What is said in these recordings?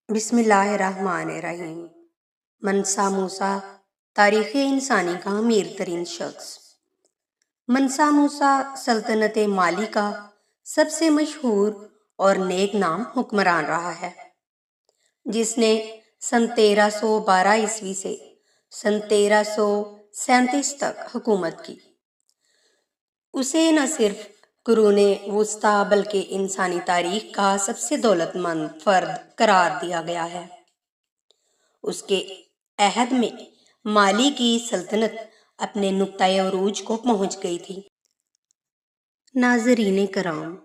بسم اللہ الرحمن الرحیم۔ منسا موسیٰ تاریخ انسانی کا امیر ترین شخص۔ منسا موسیٰ سلطنت مالی کا سب سے مشہور اور نیک نام حکمران رہا ہے، جس نے سن 1312 سے سن 1337 تک حکومت کی۔ اسے نہ صرف قرون وسطیٰ بلکہ انسانی تاریخ کا سب سے دولت مند فرد قرار دیا گیا ہے۔ اس کے عہد میں مالی کی سلطنت اپنے نقطۂ عروج کو پہنچ گئی تھی۔ ناظرین کرام،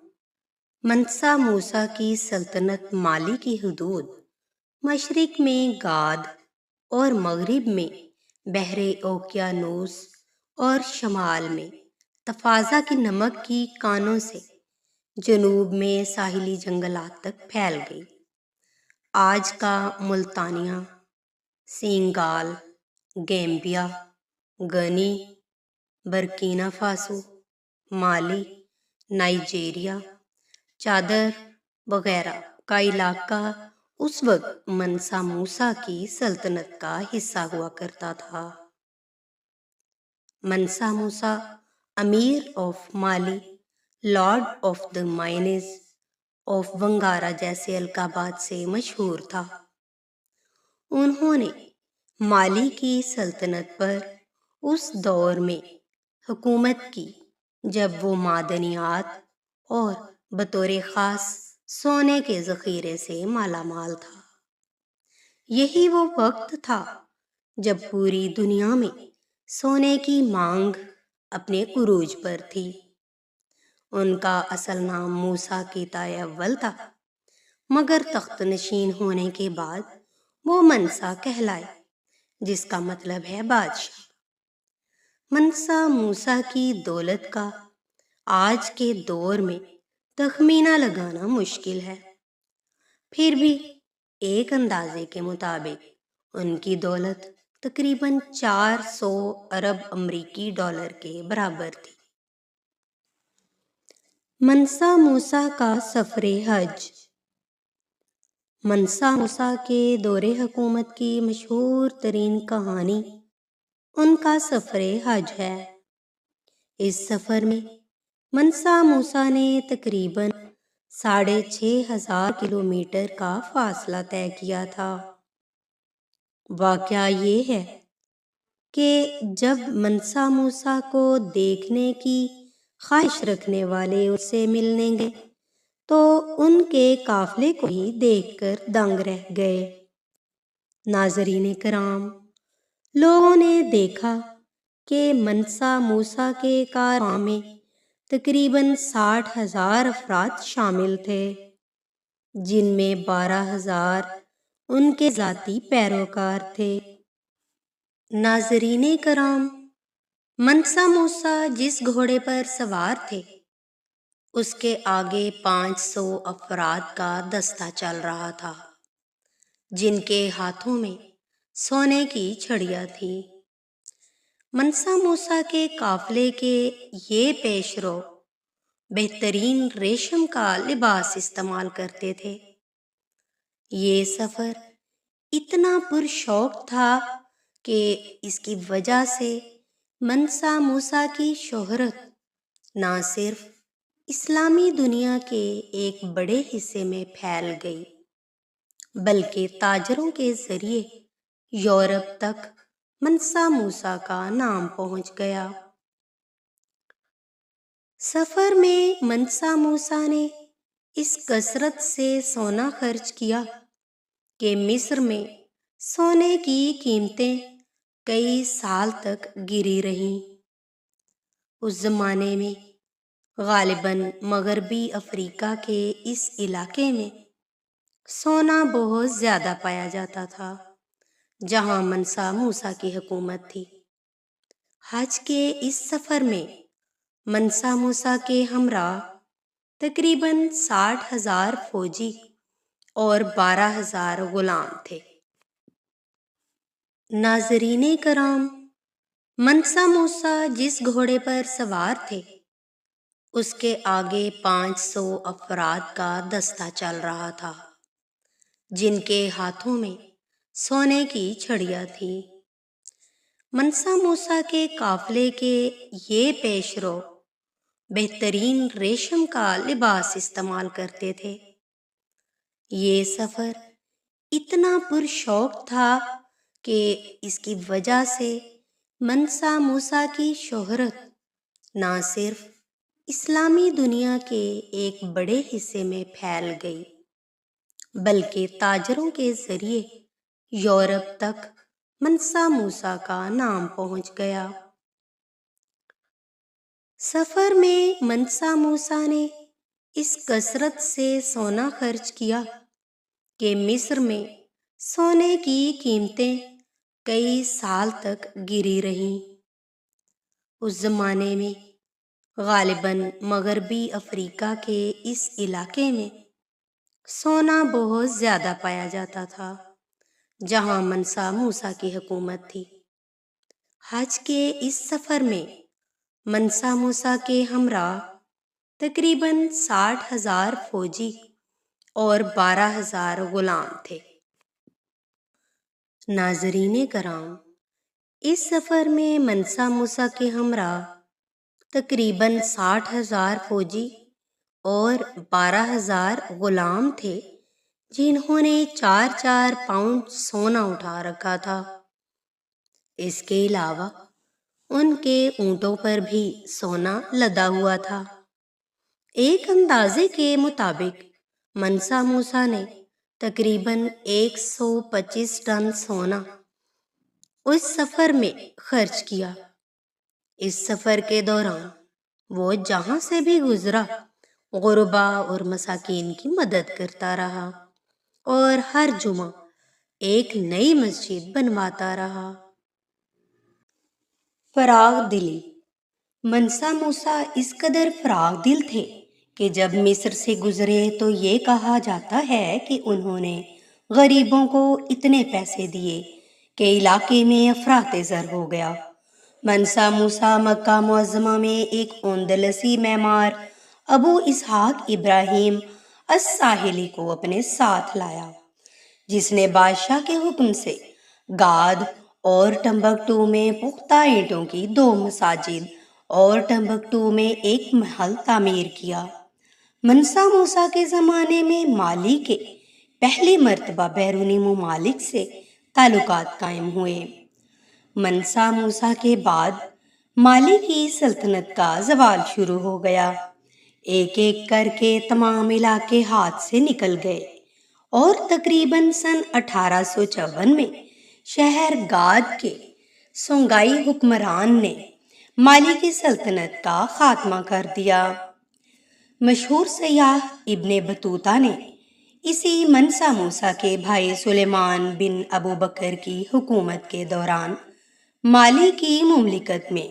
منسا موسیٰ کی سلطنت مالی کی حدود مشرق میں گاد اور مغرب میں بحر اوقیانوس اور شمال میں تفازہ کی نمک کی کانوں سے جنوب میں ساحلی جنگلات تک پھیل گئی۔ آج کا ملتانیہ، سینگال، گیمبیا، گنی، برکینا فاسو، مالی، نائجیریا، چادر وغیرہ کا علاقہ اس وقت منسا موسیٰ کی سلطنت کا حصہ ہوا کرتا تھا۔ منسا موسیٰ امیر of Mali, lord of the mines of Wangara جیسے القابات سے مشہور تھا۔ انہوں نے مالی کی سلطنت پر اس دور میں حکومت کی جب وہ معدنیات اور بطور خاص سونے کے ذخیرے سے مالا مال تھا۔ یہی وہ وقت تھا جب پوری دنیا میں سونے کی مانگ اپنے عروج پر تھی۔ ان کا اصل نام موسیٰ کیطائے اول تھا، مگر تخت نشین ہونے کے بعد وہ منسا کہلائے، جس کا مطلب ہے بادشاہ۔ منسا موسیٰ کی دولت کا آج کے دور میں تخمینہ لگانا مشکل ہے، پھر بھی ایک اندازے کے مطابق ان کی دولت تقریباً 400 ارب امریکی ڈالر کے برابر تھی۔ منسا موسیٰ کا سفر حج۔ منسا موسیٰ کے دور حکومت کی مشہور ترین کہانی ان کا سفر حج ہے۔ اس سفر میں منسا موسیٰ نے تقریباً 6500 کلومیٹر کا فاصلہ طے کیا تھا۔ واقعہ یہ ہے کہ جب منسا موسیٰ کو دیکھنے کی خواہش رکھنے والے اس سے ملنے گئے تو ان کے قافلے کو ہی دیکھ کر دنگ رہ گئے۔ ناظرین کرام، لوگوں نے دیکھا کہ منسا موسیٰ کے کارواں میں تقریباً 60,000 افراد شامل تھے، جن میں 12,000 ان کے ذاتی پیروکار تھے۔ ناظرین کرام، منسا موسیٰ جس گھوڑے پر سوار تھے اس کے آگے 500 افراد کا دستہ چل رہا تھا، جن کے ہاتھوں میں سونے کی چھڑیاں تھیں۔ منسا موسیٰ کے قافلے کے یہ پیش رو بہترین ریشم کا لباس استعمال کرتے تھے۔ یہ سفر اتنا پرشوق تھا کہ اس کی وجہ سے منسا موسیٰ کی شہرت نہ صرف اسلامی دنیا کے ایک بڑے حصے میں پھیل گئی بلکہ تاجروں کے ذریعے یورپ تک منسا موسیٰ کا نام پہنچ گیا۔ سفر میں منسا موسیٰ نے اس کثرت سے سونا خرچ کیا کہ مصر میں سونے کی قیمتیں کئی سال تک گری رہیں۔ اس زمانے میں غالباً مغربی افریقہ کے اس علاقے میں سونا بہت زیادہ پایا جاتا تھا جہاں منسا موسیٰ کی حکومت تھی۔ حج کے اس سفر میں منسا موسیٰ کے ہمراہ تقریباً 60,000 فوجی اور 12,000 غلام تھے۔ ناظرین کرام، منسا موسیٰ جس گھوڑے پر سوار تھے اس کے آگے 500 افراد کا دستہ چل رہا تھا، جن کے ہاتھوں میں سونے کی چھڑیاں تھیں۔ منسا موسیٰ کے قافلے کے یہ پیش رو بہترین ریشم کا لباس استعمال کرتے تھے۔ یہ سفر اتنا پرشوق تھا کہ اس کی وجہ سے منسا موسیٰ کی شہرت نہ صرف اسلامی دنیا کے ایک بڑے حصے میں پھیل گئی بلکہ تاجروں کے ذریعے یورپ تک منسا موسیٰ کا نام پہنچ گیا۔ سفر میں منسا موسیٰ نے اس کثرت سے سونا خرچ کیا کہ مصر میں سونے کی قیمتیں کئی سال تک گری رہیں۔ اس زمانے میں غالباً مغربی افریقہ کے اس علاقے میں سونا بہت زیادہ پایا جاتا تھا جہاں منسا موسیٰ کی حکومت تھی۔ حج کے اس سفر میں منسا موسیٰ کے ہمراہ تقریباً 60,000 فوجی اور 12,000 غلام تھے۔ ناظرین کرام، اس سفر میں منسا موسیٰ کے ہمراہ تقریباً 60,000 فوجی اور 12,000 غلام تھے جنہوں نے 4 پاؤنڈ سونا اٹھا رکھا تھا۔ اس کے علاوہ ان کے اونٹوں پر بھی سونا لدا ہوا تھا۔ ایک اندازے کے مطابق منسا موسیٰ نے تقریباً 125 ٹن سونا اس سفر میں خرچ کیا۔ اس سفر کے دوران وہ جہاں سے بھی گزرا غربا اور مساکین کی مدد کرتا رہا اور ہر جمعہ ایک نئی مسجد بنواتا رہا۔ فراغ دلی۔ منسا موسیٰ اس قدر فراغ دل تھے کہ جب مصر سے گزرے تو یہ کہا جاتا ہے کہ انہوں نے غریبوں کو اتنے پیسے دیے کہ علاقے میں افراط زر ہو گیا۔ منسا موسیٰ مکہ معظمہ میں ایک اندلسی معمار ابو اسحاق ابراہیم الساحلی کو اپنے ساتھ لایا، جس نے بادشاہ کے حکم سے گاد اور ٹمبکٹو میں پختہ اینٹوں کی 2 مساجد اور ٹمبکٹو میں ایک محل تعمیر کیا۔ منسا موسیٰ کے زمانے میں مالی کے پہلی مرتبہ بیرونی ممالک سے تعلقات قائم ہوئے۔ منسا موسیٰ کے بعد مالی کی سلطنت کا زوال شروع ہو گیا۔ ایک ایک کر کے تمام علاقے ہاتھ سے نکل گئے اور تقریباً سن 1854 میں شہر گاد کے سونگائی حکمران نے مالی کی سلطنت کا خاتمہ کر دیا۔ مشہور سیاح ابن بطوطہ نے اسی منسا موسیٰ کے بھائی سلیمان بن ابو بکر کی حکومت کے دوران مالی کی مملکت میں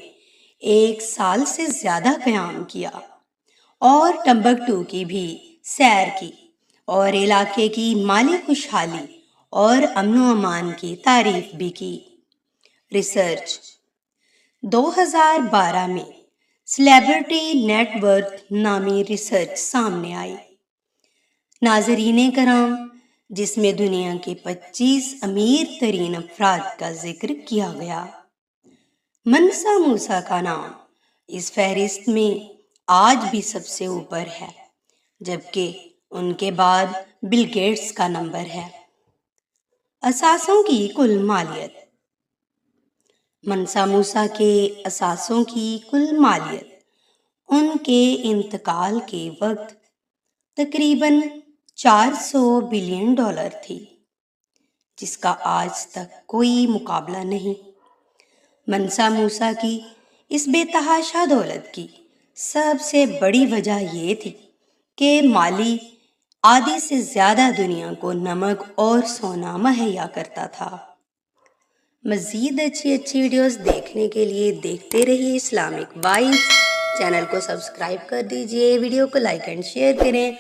1 سال سے زیادہ قیام کیا اور ٹمبکٹو کی بھی سیر کی اور علاقے کی مالی خوشحالی اور امن و امان کی تعریف بھی کی۔ ریسرچ 2012 میں سیلیبریٹی نیٹ ورتھ نامی ریسرچ سامنے آئی، ناظرین کرام، جس میں دنیا کے 25 امیر ترین افراد کا ذکر کیا گیا۔ منسا موسیٰ کا نام اس فہرست میں آج بھی سب سے اوپر ہے، جبکہ ان کے بعد بل گیٹس کا نمبر ہے۔ اثاثوں کی کل مالیت۔ منسا موسیٰ کے اثاثوں کی کل مالیت ان کے انتقال کے وقت تقریباً $400 بلین تھی، جس کا آج تک کوئی مقابلہ نہیں۔ منسا موسیٰ کی اس بے تحاشا دولت کی سب سے بڑی وجہ یہ تھی کہ مالی آدھی سے زیادہ دنیا کو نمک اور سونا مہیا کرتا تھا۔ مزید اچھی ویڈیوز دیکھنے کے لیے دیکھتے رہیے اسلامک وائبس۔ چینل کو سبسکرائب کر دیجئے، ویڈیو کو لائک اینڈ شیئر کریں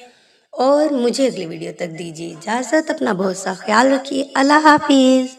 اور مجھے اگلی ویڈیو تک دیجیے اجازت۔ اپنا بہت سا خیال رکھیے۔ اللہ حافظ۔